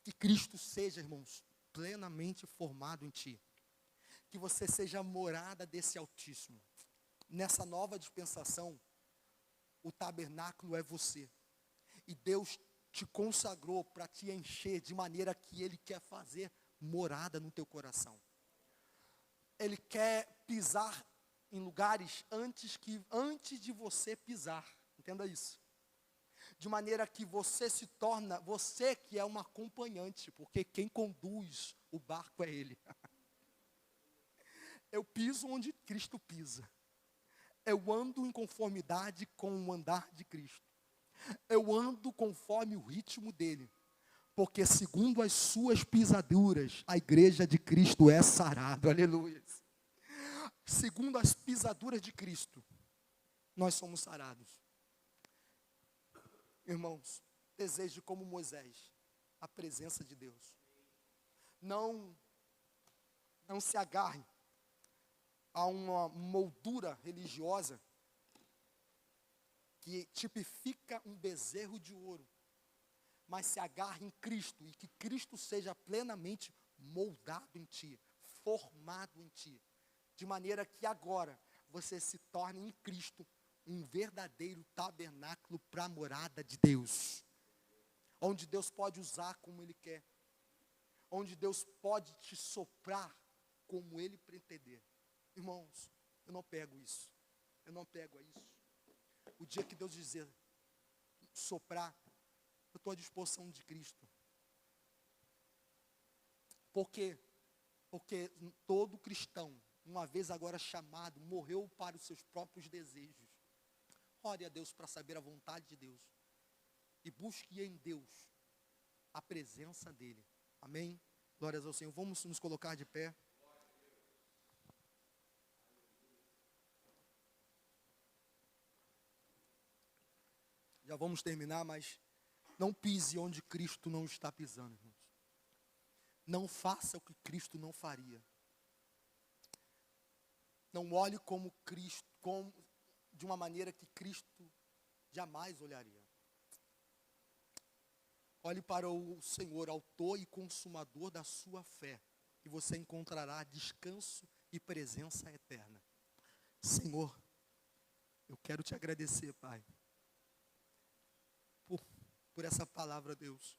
Que Cristo seja, irmãos, plenamente formado em ti. Que você seja a morada desse Altíssimo. Nessa nova dispensação, o tabernáculo é você. E Deus te consagrou para te encher de maneira que Ele quer fazer morada no teu coração. Ele quer pisar em lugares antes de você pisar. Entenda isso. De maneira que você se torna, você que é uma acompanhante, porque quem conduz o barco é Ele. Eu piso onde Cristo pisa. Eu ando em conformidade com o andar de Cristo. Eu ando conforme o ritmo dele. Porque segundo as suas pisaduras, a igreja de Cristo é sarada. Aleluia. Segundo as pisaduras de Cristo, nós somos sarados. Irmãos, deseje como Moisés a presença de Deus. Não se agarre a uma moldura religiosa que tipifica um bezerro de ouro, mas se agarre em Cristo e que Cristo seja plenamente moldado em ti, formado em ti, de maneira que agora você se torne em Cristo um verdadeiro tabernáculo para a morada de Deus, onde Deus pode usar como Ele quer, onde Deus pode te soprar como Ele pretender. Irmãos, eu não pego isso. Eu não pego a isso. O dia que Deus dizer soprar, eu estou à disposição de Cristo. Por quê? Porque todo cristão, uma vez agora chamado, morreu para os seus próprios desejos. Ore a Deus para saber a vontade de Deus. E busque em Deus a presença dEle. Amém? Glórias ao Senhor. Vamos nos colocar de pé. Já vamos terminar, mas não pise onde Cristo não está pisando, irmãos. Não faça o que Cristo não faria. Não olhe como Cristo, de uma maneira que Cristo jamais olharia. Olhe para o Senhor, autor e consumador da sua fé, e você encontrará descanso e presença eterna. Senhor, eu quero te agradecer, Pai, por essa palavra, Deus.